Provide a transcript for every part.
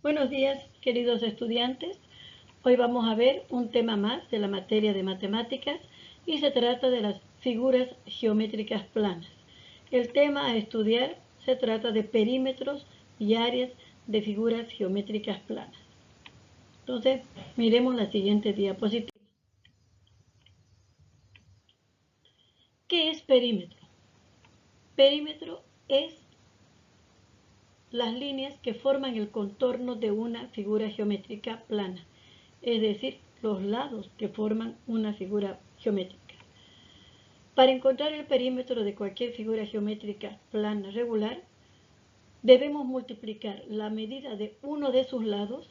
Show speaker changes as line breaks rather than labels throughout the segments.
Buenos días, queridos estudiantes. Hoy vamos a ver un tema más de la materia de matemáticas y se trata de las figuras geométricas planas. El tema a estudiar se trata de perímetros y áreas de figuras geométricas planas. Entonces, miremos la siguiente diapositiva. ¿Qué es perímetro? Perímetro es las líneas que forman el contorno de una figura geométrica plana, es decir, los lados que forman una figura geométrica. Para encontrar el perímetro de cualquier figura geométrica plana regular, debemos multiplicar la medida de uno de sus lados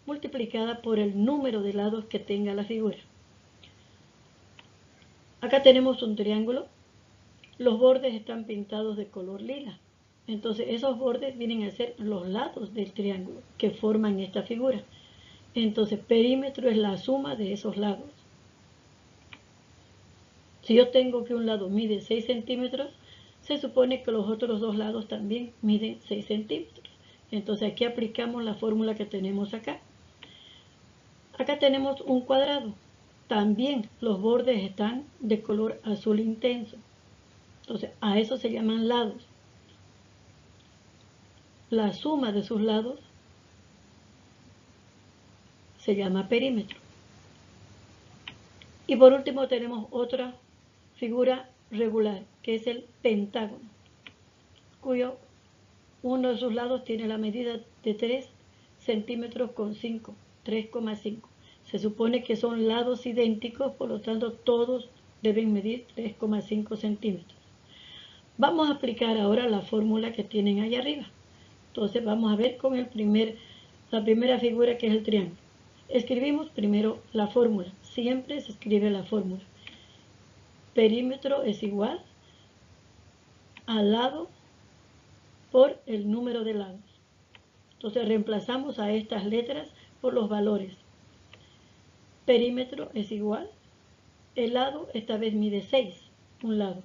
multiplicada por el número de lados que tenga la figura. Acá tenemos un triángulo. Los bordes están pintados de color lila. Entonces esos bordes vienen a ser los lados del triángulo que forman esta figura. Entonces perímetro es la suma de esos lados. Si yo tengo que un lado mide 6 centímetros, se supone que los otros dos lados también miden 6 centímetros. Entonces aquí aplicamos la fórmula que tenemos acá. Acá tenemos un cuadrado. También los bordes están de color azul intenso. Entonces a eso se llaman lados. La suma de sus lados se llama perímetro. Y por último tenemos otra figura regular, que es el pentágono, cuyo uno de sus lados tiene la medida de 3 centímetros con 5, 3,5. Se supone que son lados idénticos, por lo tanto todos deben medir 3,5 centímetros. Vamos a aplicar ahora la fórmula que tienen ahí arriba. Entonces vamos a ver con la primera figura, que es el triángulo. Escribimos primero la fórmula. Siempre se escribe la fórmula. Perímetro es igual al lado por el número de lados. Entonces reemplazamos a estas letras por los valores. Perímetro es igual. El lado esta vez mide 6, un lado.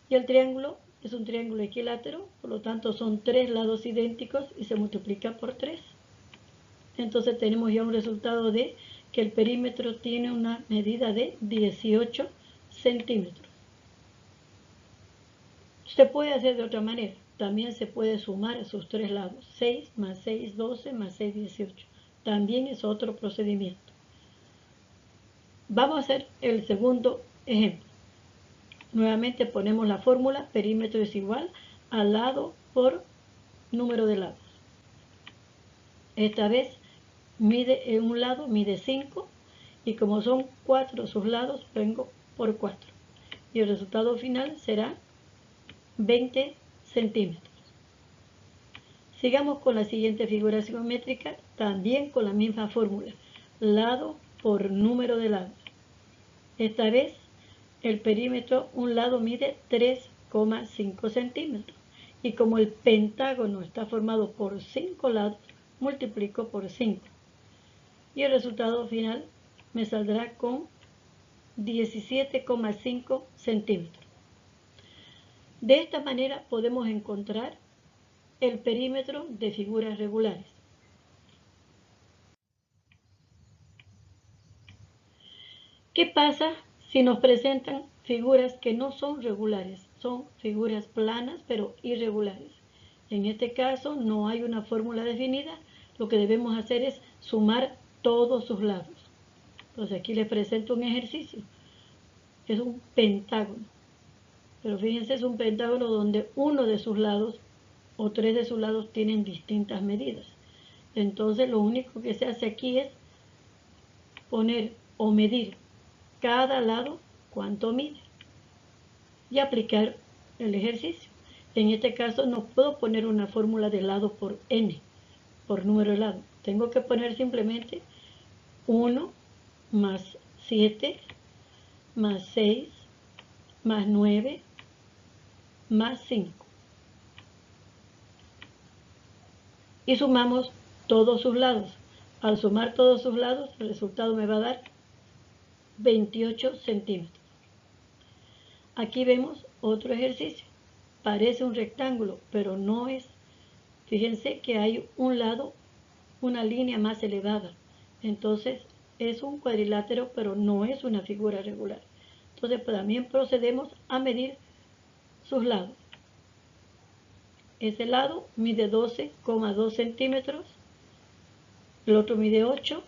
Y el triángulo es un triángulo equilátero, por lo tanto son 3 lados idénticos y se multiplica por 3. Entonces tenemos ya un resultado de que el perímetro tiene una medida de 18 centímetros. Se puede hacer de otra manera. También se puede sumar a sus 3 lados. 6 más 6, 12 más 6, 18. También es otro procedimiento. Vamos a hacer el segundo ejemplo. Nuevamente ponemos la fórmula. Perímetro es igual al lado por número de lados. Esta vez en un lado mide 5 y como son 4 sus lados, vengo por 4. Y el resultado final será 20 centímetros. Sigamos con la siguiente figura geométrica, también con la misma fórmula, lado por número de lados. Esta vez el perímetro, un lado mide 3,5 centímetros. Y como el pentágono está formado por 5 lados, multiplico por 5. Y el resultado final me saldrá con 17,5 centímetros. De esta manera podemos encontrar el perímetro de figuras regulares. ¿Qué pasa si nos presentan figuras que no son regulares? Son figuras planas pero irregulares. En este caso no hay una fórmula definida. Lo que debemos hacer es sumar todos sus lados. Entonces aquí les presento un ejercicio. Es un pentágono. Pero fíjense, es un pentágono donde uno de sus lados o 3 de sus lados tienen distintas medidas. Entonces lo único que se hace aquí es poner o medir cada lado cuánto mide y aplicar el ejercicio. En este caso no puedo poner una fórmula de lado por n, por número de lado. Tengo que poner simplemente 1 más 7 más 6 más 9 más 5. Y sumamos todos sus lados. Al sumar todos sus lados, el resultado me va a dar 28 centímetros. Aquí vemos otro ejercicio. Parece un rectángulo, pero no es. Fíjense que hay un lado una línea más elevada. Entonces es un cuadrilátero, pero no es una figura regular. Entonces también procedemos a medir sus lados. Ese lado mide 12,2 centímetros, el otro mide 8,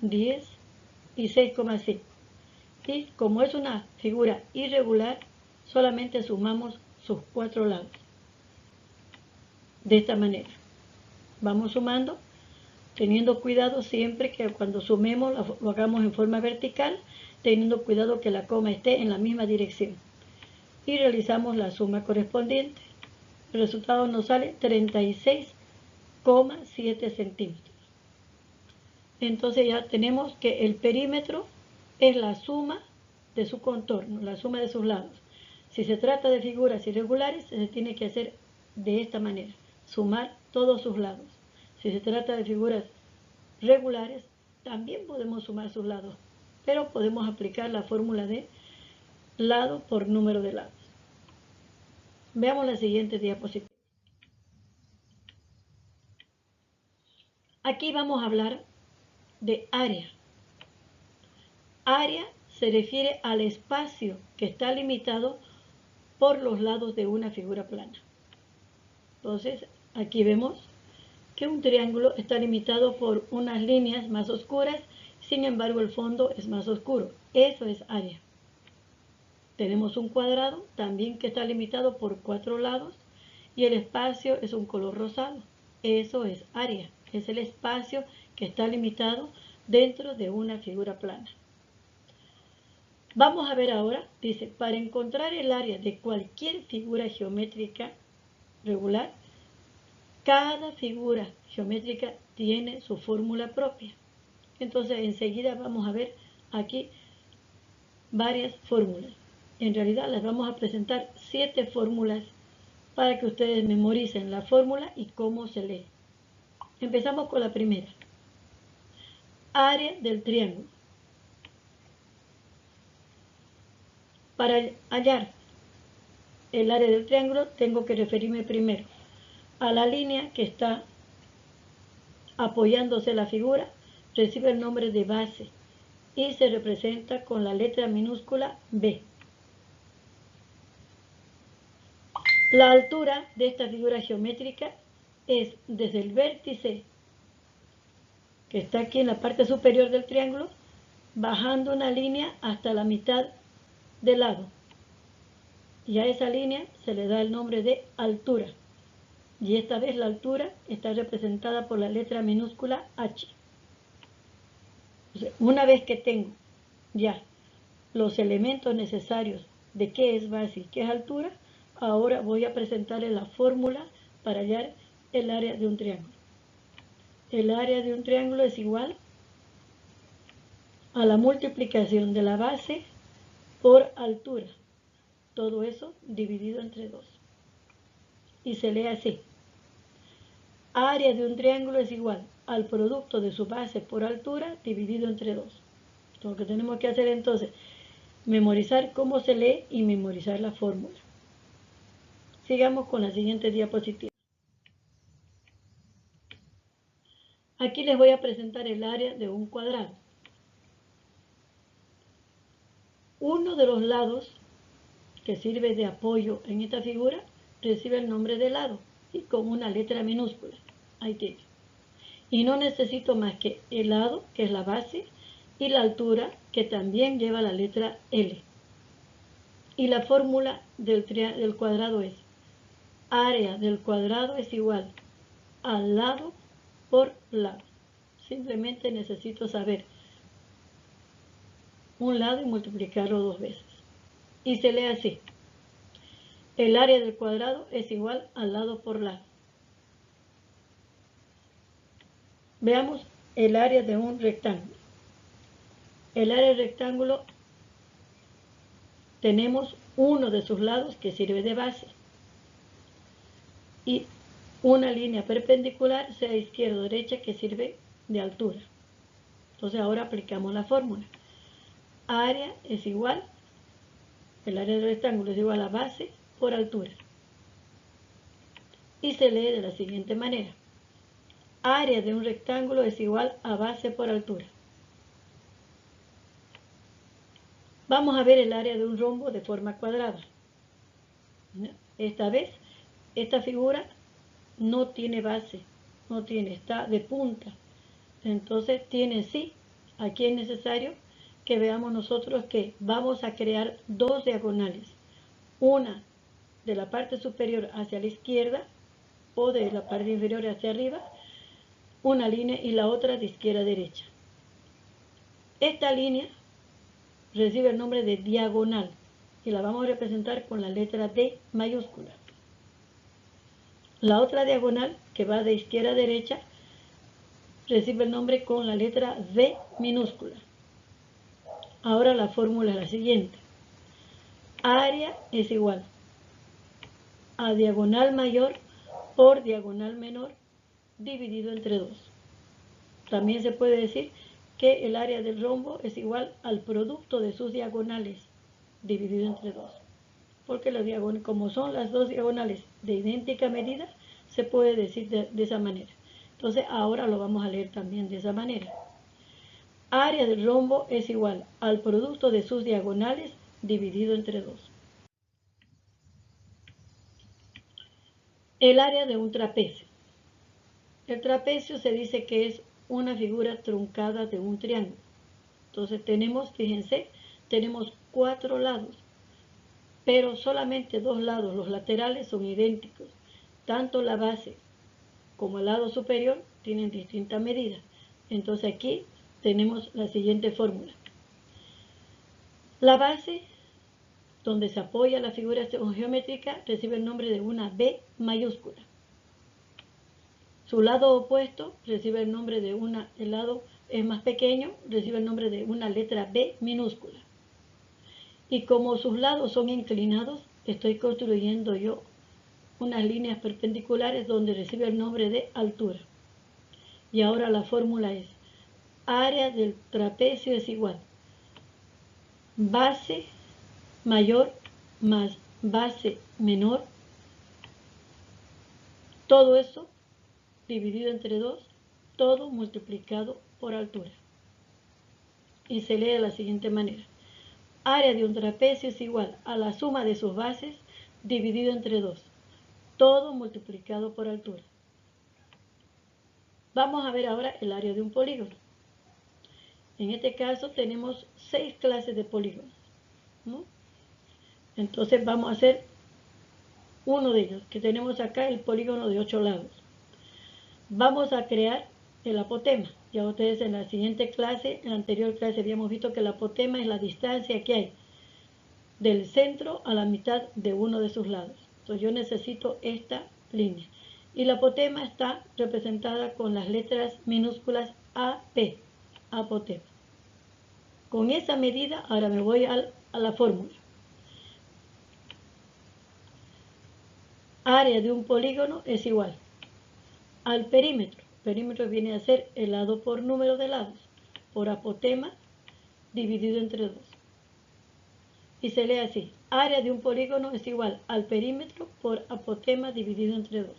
10 y 6,5. Y como es una figura irregular, solamente sumamos sus 4 lados. De esta manera. Vamos sumando, teniendo cuidado siempre que cuando sumemos lo hagamos en forma vertical, teniendo cuidado que la coma esté en la misma dirección. Y realizamos la suma correspondiente. El resultado nos sale 36,7 centímetros. Entonces ya tenemos que el perímetro es la suma de su contorno, la suma de sus lados. Si se trata de figuras irregulares, se tiene que hacer de esta manera, sumar todos sus lados. Si se trata de figuras regulares, también podemos sumar sus lados, pero podemos aplicar la fórmula de lado por número de lados. Veamos la siguiente diapositiva. Aquí vamos a hablar de área. Área se refiere al espacio que está limitado por los lados de una figura plana. Entonces, aquí vemos que un triángulo está limitado por unas líneas más oscuras, sin embargo el fondo es más oscuro. Eso es área. Tenemos un cuadrado también que está limitado por 4 lados y el espacio es un color rosado. Eso es área. Es el espacio que está limitado dentro de una figura plana. Vamos a ver ahora, dice, para encontrar el área de cualquier figura geométrica regular, cada figura geométrica tiene su fórmula propia. Entonces enseguida vamos a ver aquí varias fórmulas. En realidad les vamos a presentar 7 fórmulas para que ustedes memoricen la fórmula y cómo se lee. Empezamos con la primera. Área del triángulo. Para hallar el área del triángulo tengo que referirme primero a la línea que está apoyándose la figura, recibe el nombre de base y se representa con la letra minúscula B. La altura de esta figura geométrica es desde el vértice que está aquí en la parte superior del triángulo, bajando una línea hasta la mitad del lado. Y a esa línea se le da el nombre de altura. Y esta vez la altura está representada por la letra minúscula H. Una vez que tengo ya los elementos necesarios de qué es base y qué es altura, ahora voy a presentarles la fórmula para hallar el área de un triángulo. El área de un triángulo es igual a la multiplicación de la base por altura. Todo eso dividido entre 2. Y se lee así. Área de un triángulo es igual al producto de su base por altura dividido entre 2. Lo que tenemos que hacer entonces, memorizar cómo se lee y memorizar la fórmula. Sigamos con la siguiente diapositiva. Aquí les voy a presentar el área de un cuadrado. Uno de los lados que sirve de apoyo en esta figura recibe el nombre de lado y con una letra minúscula. Ahí tiene. Y no necesito más que el lado, que es la base, y la altura, que también lleva la letra L. Y la fórmula del cuadrado es: área del cuadrado es igual al lado por lado. Simplemente necesito saber un lado y multiplicarlo 2 veces. Y se lee así. El área del cuadrado es igual al lado por lado. Veamos el área de un rectángulo. El área del rectángulo tenemos uno de sus lados que sirve de base y una línea perpendicular, sea izquierda o derecha, que sirve de altura. Entonces ahora aplicamos la fórmula. Área es igual, el área del rectángulo es igual a base por altura. Y se lee de la siguiente manera. área de un rectángulo es igual a base por altura. Vamos a ver el área de un rombo de forma cuadrada. Esta vez, esta figura no tiene base, está de punta. Entonces tiene sí, aquí es necesario que veamos nosotros que vamos a crear dos diagonales. Una de la parte superior hacia la izquierda o de la parte inferior hacia arriba, una línea, y la otra de izquierda a derecha. Esta línea recibe el nombre de diagonal y la vamos a representar con la letra D mayúscula. La otra diagonal, que va de izquierda a derecha, recibe el nombre con la letra D minúscula. Ahora la fórmula es la siguiente. Área es igual a diagonal mayor por diagonal menor dividido entre 2. También se puede decir que el área del rombo es igual al producto de sus diagonales dividido entre 2. Porque como son las dos diagonales de idéntica medida, se puede decir de esa manera. Entonces ahora lo vamos a leer también de esa manera. Área del rombo es igual al producto de sus diagonales dividido entre 2. El área de un trapecio. El trapecio se dice que es una figura truncada de un triángulo. Entonces fíjense, tenemos 4 lados, pero solamente 2 lados, los laterales, son idénticos. Tanto la base como el lado superior tienen distintas medidas. Entonces aquí tenemos la siguiente fórmula. La base, donde se apoya la figura geométrica, recibe el nombre de una B mayúscula. Su lado opuesto recibe el nombre de el lado es más pequeño, recibe el nombre de una letra B minúscula. Y como sus lados son inclinados, estoy construyendo yo unas líneas perpendiculares donde recibe el nombre de altura. Y ahora la fórmula es: área del trapecio es igual base mayor más base menor, todo eso dividido entre 2, todo multiplicado por altura. Y se lee de la siguiente manera. Área de un trapecio es igual a la suma de sus bases dividido entre 2, todo multiplicado por altura. Vamos a ver ahora el área de un polígono. En este caso tenemos 6 clases de polígonos, ¿no? Entonces vamos a hacer uno de ellos, que tenemos acá el polígono de 8 lados. Vamos a crear el apotema. Ya ustedes en la siguiente clase, en la anterior clase habíamos visto que el apotema es la distancia que hay del centro a la mitad de uno de sus lados. Entonces yo necesito esta línea. Y la apotema está representada con las letras minúsculas AP, apotema. Con esa medida, ahora me voy a la fórmula. Área de un polígono es igual al perímetro. Perímetro viene a ser el lado por número de lados, por apotema dividido entre 2. Y se lee así: área de un polígono es igual al perímetro por apotema dividido entre 2.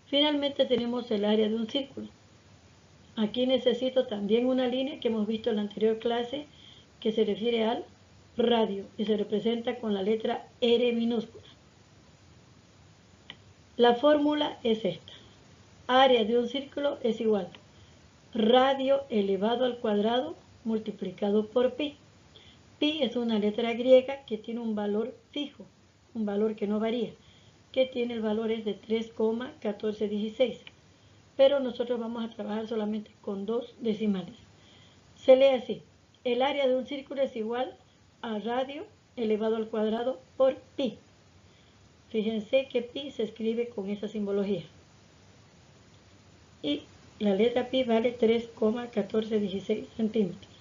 Finalmente tenemos el área de un círculo. Aquí necesito también una línea que hemos visto en la anterior clase, que se refiere al radio y se representa con la letra R minúscula. La fórmula es esta. Área de un círculo es igual radio elevado al cuadrado multiplicado por pi. Pi es una letra griega que tiene un valor fijo, un valor que no varía, que tiene el valor es de 3,1416. Pero nosotros vamos a trabajar solamente con 2 decimales. Se lee así: el área de un círculo es igual a radio elevado al cuadrado por pi. Fíjense que pi se escribe con esa simbología. Y la letra pi vale 3,1416 centímetros.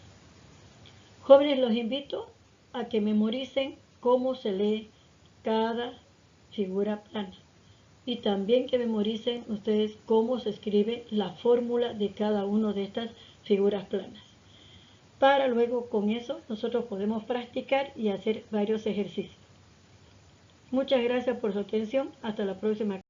Jóvenes, los invito a que memoricen cómo se lee cada figura plana. Y también que memoricen ustedes cómo se escribe la fórmula de cada una de estas figuras planas. Para luego con eso nosotros podemos practicar y hacer varios ejercicios. Muchas gracias por su atención. Hasta la próxima.